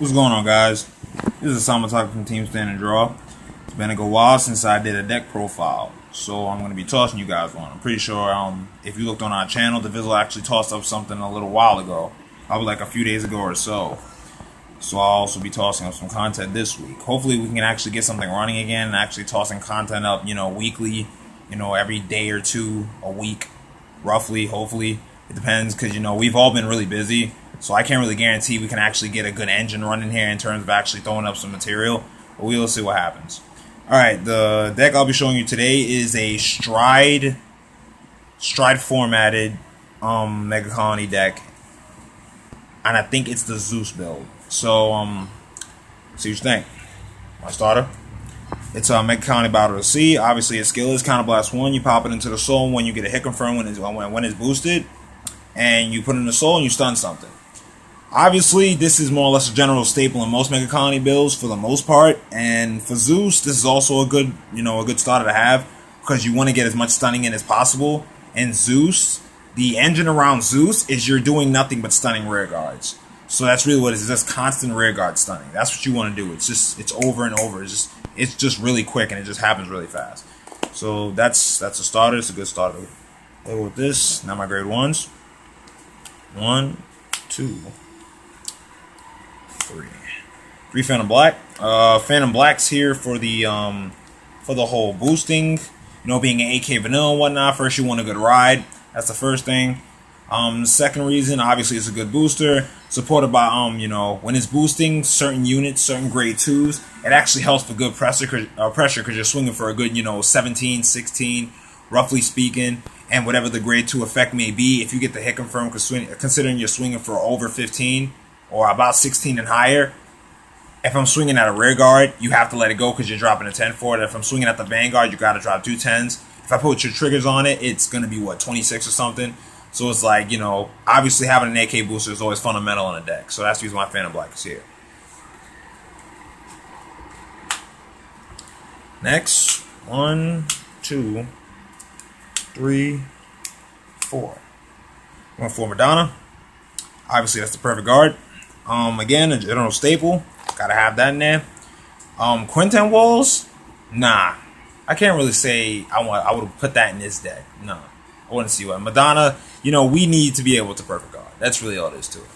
What's going on, guys? This is Asama Taka from Team Stand and Draw. It's been a good while since I did a deck profile, so I'm going to be tossing you guys one. I'm pretty sure if you looked on our channel, the Visual actually tossed up something a little while ago, probably like a few days ago or so. So I'll also be tossing up some content this week. Hopefully we can actually get something running again and actually tossing content up, weekly, every day or two, a week, roughly, hopefully. It depends because, we've all been really busy. So I can't really guarantee we can actually get a good engine running here in terms of actually throwing up some material. But we'll see what happens. Alright, the deck I'll be showing you today is a stride formatted Mega Colony deck. And I think it's the Zeus build. So see what you think. My starter. It's a Mega Colony Battle to Sea. Obviously its skill is Counterblast 1. You pop it into the soul when you get a hit confirm when it's boosted. And you put it in the soul and you stun something. Obviously, this is more or less a general staple in most Mega Colony builds for the most part, and for Zeus, this is also a good, a good starter to have because you want to get as much stunning in as possible. And Zeus, the engine around Zeus is you're doing nothing but stunning rear guards. So that's really what it is, just constant rear guard stunning. That's what you want to do. It's over and over. It's just really quick and it just happens really fast. So that's a starter. It's a good starter. We'll go with this. Now my grade ones. 1, 2, 3 Phantom Black. Phantom Black's here for the whole boosting, being an AK vanilla and whatnot. First, you want a good ride. That's the first thing. Second reason, obviously, it's a good booster. Supported by when it's boosting certain units, certain grade 2s, it actually helps for good pressure because you're swinging for a good 17, 16, roughly speaking. And whatever the grade 2 effect may be, if you get the hit confirm, considering you're swinging for over 15 or about 16 and higher, if I'm swinging at a rear guard, you have to let it go because you're dropping a 10 for it. If I'm swinging at the vanguard, you got to drop 2 10s. If I put your triggers on it, it's going to be, 26 or something. So it's like, obviously having an AK booster is always fundamental in a deck. So that's the reason why Phantom Black is here. Next, 1, 2, 3, 4. Going for Madonna. Obviously, that's the perfect guard. Again, a general staple. Gotta have that in there. Quinten Walls? Nah. I can't really say I would put that in this deck. No. I wouldn't see what. Madonna, we need to be able to perfect guard. That's really all there is to it.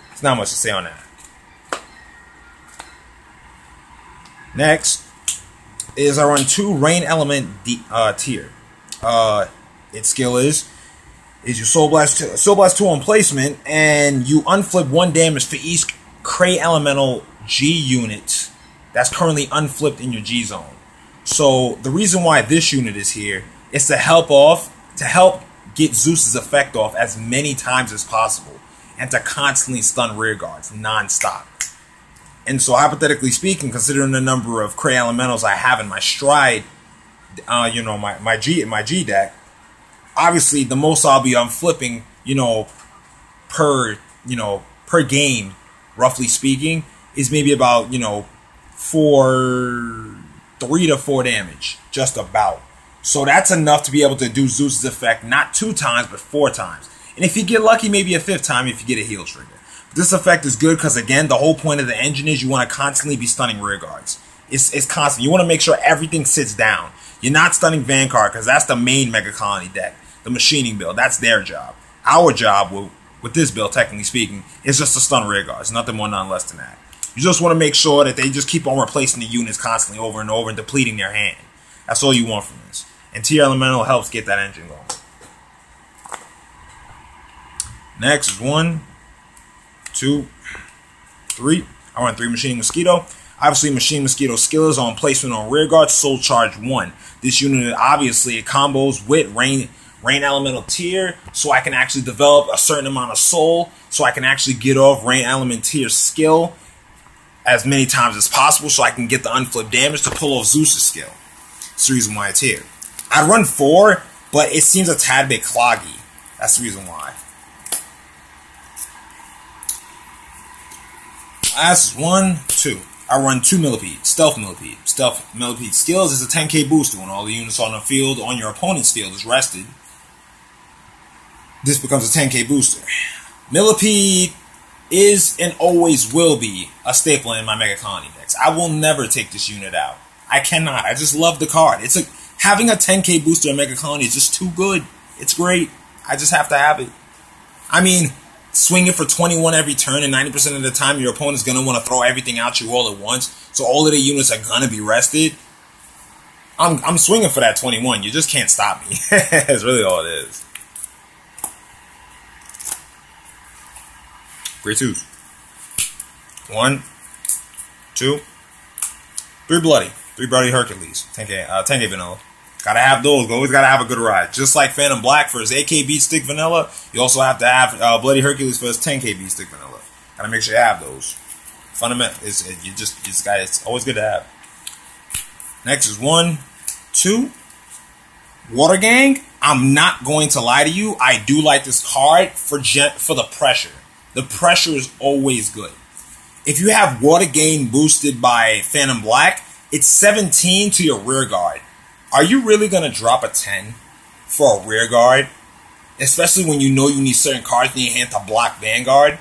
There's not much to say on that. Next is I run 2 Rain Element tier. Its skill is you Soul Blast 2 on placement, and you unflip 1 damage for each Cray Elemental G unit that's currently unflipped in your G zone. So the reason why this unit is here is to help get Zeus's effect off as many times as possible, and to constantly stun rear guards non-stop. And so hypothetically speaking, considering the number of Cray Elementals I have in my stride, my G deck, obviously the most I'll be flipping, per game, roughly speaking, is maybe about 3 to 4 damage, just about. So that's enough to be able to do Zeus's effect not 2 times but 4 times, and if you get lucky, maybe a 5th time if you get a heal trigger. But this effect is good because, again, the whole point of the engine is you want to constantly be stunning rear guards. It's constant. You want to make sure everything sits down. You're not stunning Vanguard because that's the main Mega Colony deck. The machining build, that's their job. Our job with this build, technically speaking, is just to stun rear guards. Nothing more, none less than that. You just want to make sure that they just keep on replacing the units constantly over and over and depleting their hand. That's all you want from this. And Tier Elemental helps get that engine going. Next is 1, 2, 3. I run 3 Machining Mosquito. Obviously, Machine Mosquito's skill is on placement on rear guard, Soul Charge 1. This unit, obviously, it combos with Rain Elemental tier, so I can actually develop a certain amount of soul, so I can actually get off Rain Element tier skill as many times as possible, so I can get the unflip damage to pull off Zeus's skill. That's the reason why it's here. I run 4, but it seems a tad bit cloggy. That's the reason why. Last 1, 2. I run 2 Millipede, Stealth Millipede. Stealth Millipede skills is a 10k booster. When all the units on the field, on your opponent's field, is rested, this becomes a 10k booster. Millipede is and always will be a staple in my Mega Colony decks. I will never take this unit out. I cannot. I just love the card. Having a 10k booster in Mega Colony is just too good. It's great. I just have to have it. I mean, swing it for 21 every turn, and 90% of the time your opponent's going to want to throw everything at you all at once, so all of the units are going to be rested. I'm swinging for that 21. You just can't stop me. That's really all it is. Great twos. 1, 2, 3 bloody. 3 bloody Hercules. 10k vanilla. Gotta have those. Always gotta have a good ride. Just like Phantom Black for his 8k beat stick vanilla, you also have to have Bloody Hercules for his 10k beat stick vanilla. Gotta make sure you have those. Fundamental. It's always good to have. Next is 1, 2. Water Gang. I'm not going to lie to you. I do like this card for the pressure. The pressure is always good. If you have Water Gang boosted by Phantom Black, it's 17 to your rear guard. Are you really going to drop a 10 for a rear guard? Especially when you know you need certain cards in your hand to block Vanguard.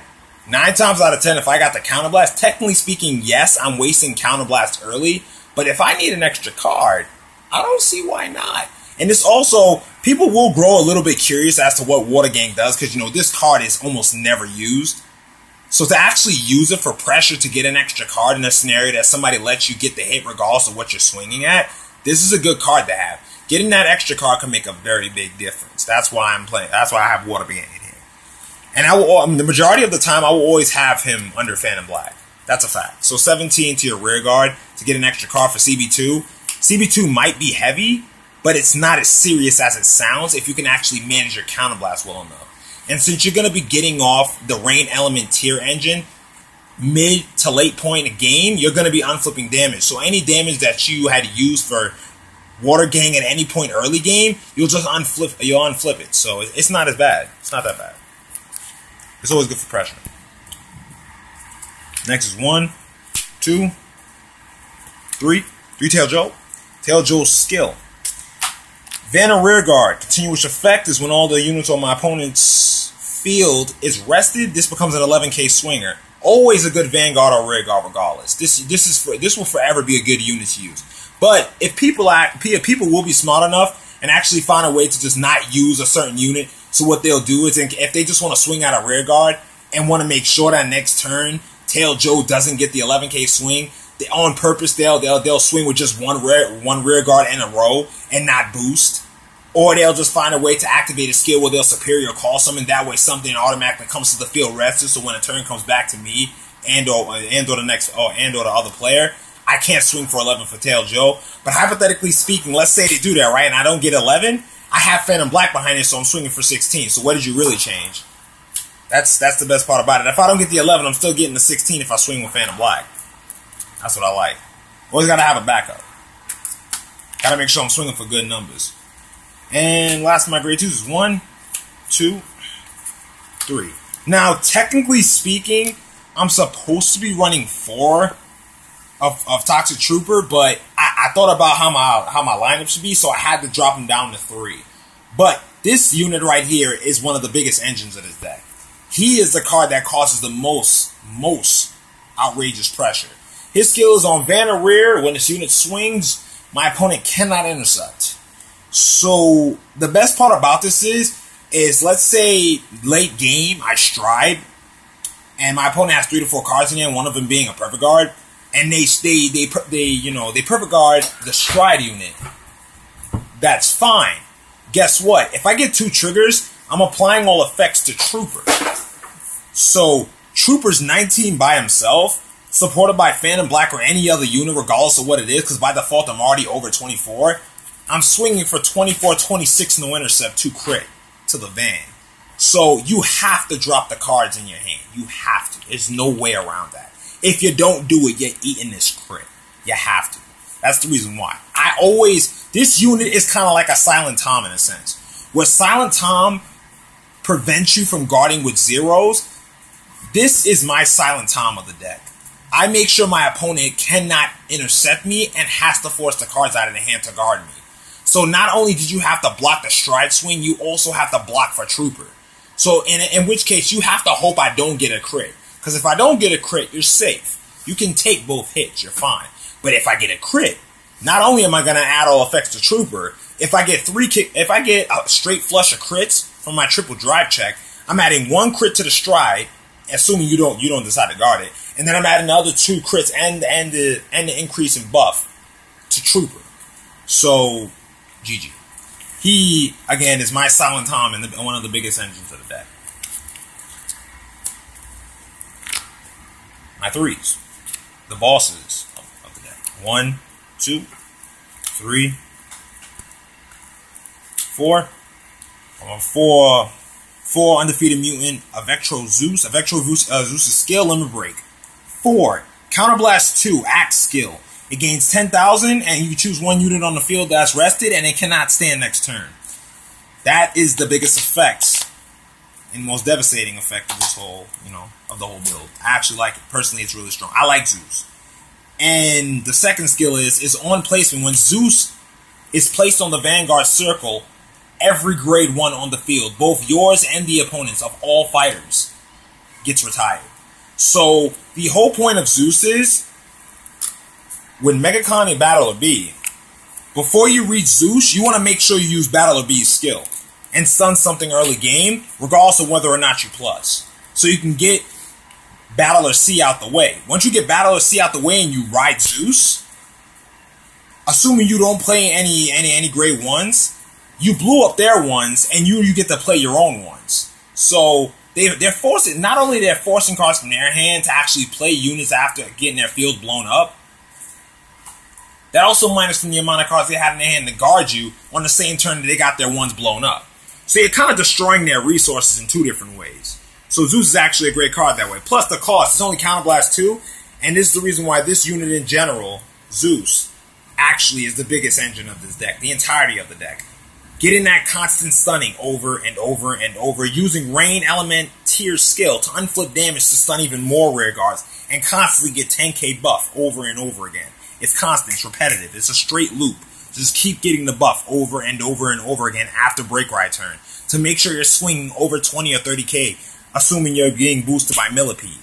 9 times out of 10, if I got the Counterblast, technically speaking, yes, I'm wasting Counterblast early. But if I need an extra card, I don't see why not. And this also, people will grow a little bit curious as to what Water Gang does, because, you know, this card is almost never used. So to actually use it for pressure to get an extra card in a scenario that somebody lets you get the hit regardless of what you're swinging at, this is a good card to have. Getting that extra card can make a very big difference. That's why I'm playing. That's why I have Water Gang in here. And the majority of the time, I will always have him under Phantom Black. That's a fact. So 17 to your rear guard to get an extra card for CB2. CB2 might be heavy, but it's not as serious as it sounds if you can actually manage your Counterblast well enough. And since you're going to be getting off the Rain Element tier engine, mid to late point of game, you're going to be unflipping damage. So any damage that you had used for Water Gang at any point early game, you'll just unflip it. So it's not as bad. It's not that bad. It's always good for pressure. Next is 1, 2, 3. 3-Tail Joe. Tail Joe's skill. Vanna Rear Guard. Continuous effect is when all the units on my opponent's field is rested. This becomes an 11k swinger. Always a good Vanguard or Rear Guard regardless. This will forever be a good unit to use. But if people will be smart enough and actually find a way to just not use a certain unit, so what they'll do is if they just want to swing out a Rear Guard and want to make sure that next turn Tail Joe doesn't get the 11k swing, on purpose they'll swing with just one rear guard in a row and not boost. Or they'll just find a way to activate a skill where they'll superior call summon. That way something automatically comes to the field rested, so when a turn comes back to me and or the other player, I can't swing for 11 for Tail Joe. But hypothetically speaking, let's say they do that, right, and I don't get 11, I have Phantom Black behind it, so I'm swinging for 16. So what did you really change? That's the best part about it. If I don't get the 11, I'm still getting the 16 if I swing with Phantom Black. That's what I like. Always got to have a backup. Got to make sure I'm swinging for good numbers. And last of my grade 2s is 1, 2, 3. Now, technically speaking, I'm supposed to be running 4 of Toxic Trooper, but I thought about how my lineup should be, so I had to drop him down to 3. But this unit right here is one of the biggest engines of this deck. He is the card that causes the most outrageous pressure. His skill is on Vanna Rear. When this unit swings, my opponent cannot intercept. So the best part about this is let's say late game I stride, and my opponent has 3 to 4 cards in there, one of them being a perfect guard, and they perfect guard the stride unit. That's fine. Guess what? If I get 2 triggers, I'm applying all effects to Trooper. So Trooper's 19 by himself, supported by Phantom Black or any other unit, regardless of what it is, because by default I'm already over 24. I'm swinging for 24, 26 no intercept, 2 crit to the van. So you have to drop the cards in your hand. You have to. There's no way around that. If you don't do it, you're eating this crit. You have to. That's the reason why. This unit is kind of like a Silent Tom in a sense. Where Silent Tom prevents you from guarding with zeros, this is my Silent Tom of the deck. I make sure my opponent cannot intercept me and has to force the cards out of the hand to guard me. So not only did you have to block the stride swing, you also have to block for Trooper. So in which case, you have to hope I don't get a crit. Because if I don't get a crit, you're safe. You can take both hits, you're fine. But if I get a crit, not only am I going to add all effects to Trooper, if I get a straight flush of crits from my triple drive check, I'm adding 1 crit to the stride, assuming you don't decide to guard it, and then I'm adding the other 2 crits and the increase in buff to Trooper. So, GG. He, again, is my Silent Tom and one of the biggest engines of the deck. My 3s. The bosses of the deck. 1, 2, 3, 4. Four undefeated mutant, Avectro Zeus. Avectro Zeus' skill, limit break. 4, Counterblast 2, axe skill. It gains 10,000, and you can choose 1 unit on the field that's rested, and it cannot stand next turn. That is the biggest effect and most devastating effect of this whole, of the whole build. I actually like it. Personally, it's really strong. I like Zeus. And the second skill is on placement. When Zeus is placed on the Vanguard circle, every grade 1 on the field, both yours and the opponents of all fighters, gets retired. So the whole point of Zeus is, when Megacon Battler B, before you reach Zeus, you want to make sure you use Battler B's skill and stun something early game, regardless of whether or not you plus. So you can get Battler C out the way. Once you get Battler C out the way and you ride Zeus, assuming you don't play any grade 1s, you blew up their ones, and you get to play your own ones. So they're forcing, not only they're forcing cards from their hand to actually play units after getting their field blown up, that also minus from the amount of cards they had in their hand to guard you on the same turn that they got their ones blown up. So you're kind of destroying their resources in 2 different ways. So Zeus is actually a great card that way. Plus the cost, it's only Counterblast 2, and this is the reason why this unit in general, Zeus, actually is the biggest engine of this deck, the entirety of the deck. Getting that constant stunning over and over and over, using Rain Element tier skill to unflip damage to stun even more rear guards, and constantly get 10k buff over and over again. It's constant, it's repetitive, it's a straight loop. Just keep getting the buff over and over and over again after Break Ride turn to make sure you're swinging over 20 or 30k, assuming you're being boosted by Millipede.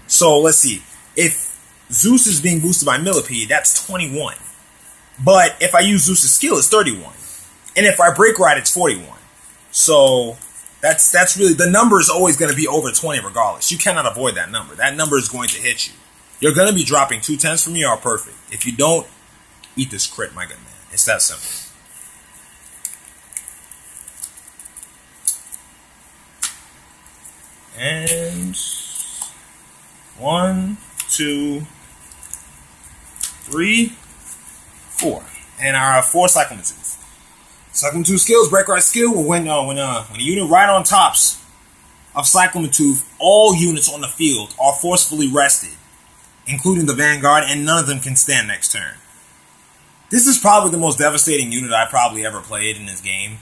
So let's see, if Zeus is being boosted by Millipede, that's 21. But if I use Zeus' skill, it's 31. And if I Break Ride, it's 41. So that's really, the number is always going to be over 20 regardless. You cannot avoid that number. That number is going to hit you. You're going to be dropping 2 10s from me are perfect. If you don't, eat this crit, my good man. It's that simple. And 1, 2, 3, 4. And our 4 Cyclomatooth. Cyclomatooth skills, Break Ride skill, when a unit right on tops of Cyclomatooth, all units on the field are forcefully rested, including the Vanguard, and none of them can stand next turn. This is probably the most devastating unit I probably ever played in this game,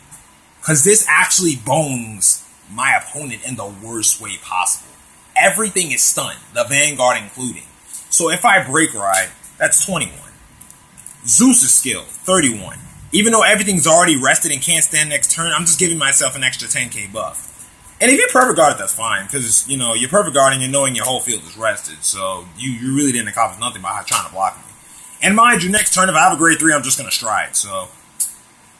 because this actually bones my opponent in the worst way possible. Everything is stunned, the Vanguard including. So if I Break Ride, that's 21. Zeus' skill, 31. Even though everything's already rested and can't stand next turn, I'm just giving myself an extra 10k buff. And if you're perfect guarded, that's fine, because, you're perfect guarding and knowing your whole field is rested, so you really didn't accomplish nothing by trying to block me. And mind you, next turn, if I have a grade 3, I'm just going to stride, so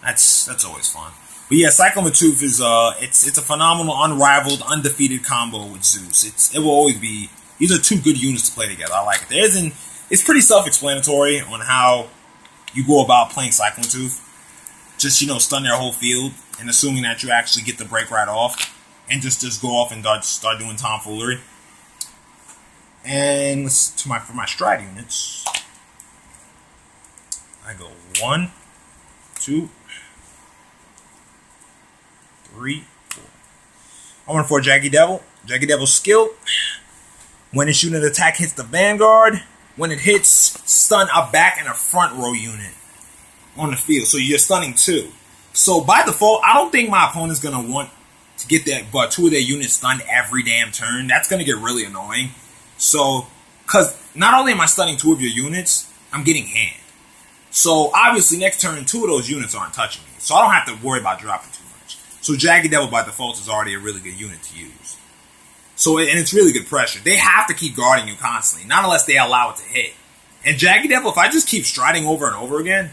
that's always fun. But yeah, Cyclomatooth is, it's a phenomenal, unrivaled, undefeated combo with Zeus. It will always be, these are 2 good units to play together. I like it. It's pretty self-explanatory on how you go about playing Cyclomatooth. Just, stun their whole field, and assuming that you actually get the Break Ride off, and just go off and start doing tomfoolery. And for my stride units, I go 1, 2, 3, 4. I went for Jaggy Devil. Jaggy Devil's skill. When its unit attack hits the Vanguard, when it hits, stun a back and a front row unit on the field. So you're stunning 2. So by default, I don't think my opponent's going to want to get that, 2 of their units stunned every damn turn. That's going to get really annoying. So, because not only am I stunning 2 of your units, I'm getting hand. So obviously next turn, 2 of those units aren't touching me. So I don't have to worry about dropping too much. So Jaggy Devil by default is already a really good unit to use. So, and it's really good pressure. They have to keep guarding you constantly, not unless they allow it to hit. And Jagged Devil, if I just keep striding over and over again,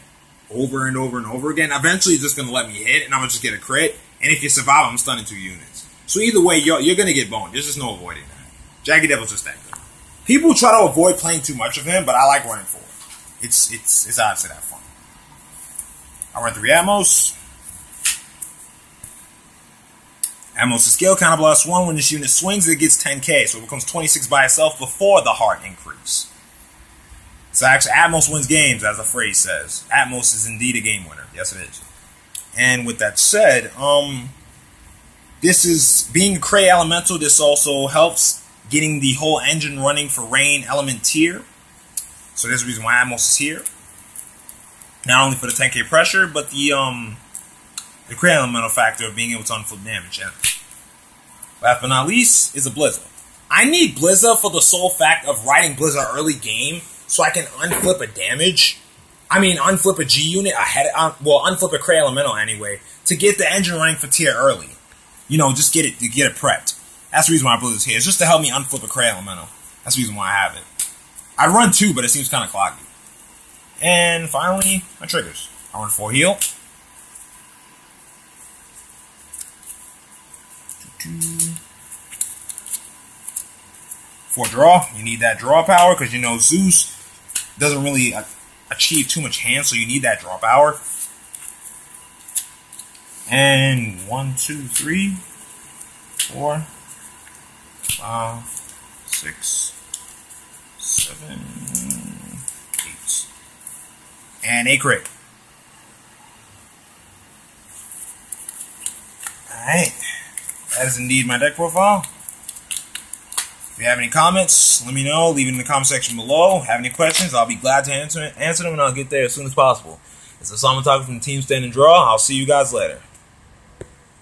eventually it's just going to let me hit, and I'm going to just get a crit. And if you survive, I'm stunning 2 units. So either way, you're going to get boned. There's just no avoiding that. Jagged Devil's just that good. People try to avoid playing too much of him, but I like running forward. It's obviously that fun. I run 3 Atmos. Atmos' skill, counter blast 1. When this unit swings, it gets 10k, so it becomes 26 by itself before the heart increase. So actually, Atmos wins games, as the phrase says. Atmos is indeed a game winner. Yes, it is. And with that said, this is, being a Cray Elemental, this also helps getting the whole engine running for Rain Element tier. So there's the reason why Atmos is here. Not only for the 10k pressure, but the Cray Elemental factor of being able to unflip damage. And last but not least is a Blizzard. I need Blizzard for the sole fact of riding Blizzard early game, so I can unflip a damage. I mean, unflip a G unit ahead. Unflip a Cray Elemental anyway to get the engine running for tier early. You know, just get it prepped. That's the reason why Blizzard's here. It's just to help me unflip a Cray Elemental. That's the reason why I have it. I run 2, but it seems kind of cloggy. And finally, my triggers. I run 4 heal. 4 draw. You need that draw power because, you know, Zeus doesn't really achieve too much hand, so you need that draw power. And 1, 2, 3, 4, 5, 6, 7, 8. And a crit. Alright. That is indeed my deck profile. If you have any comments, let me know. Leave it in the comment section below. Have any questions, I'll be glad to answer them, and I'll get there as soon as possible. It's Asama Taka from the Team Stand and Draw. I'll see you guys later.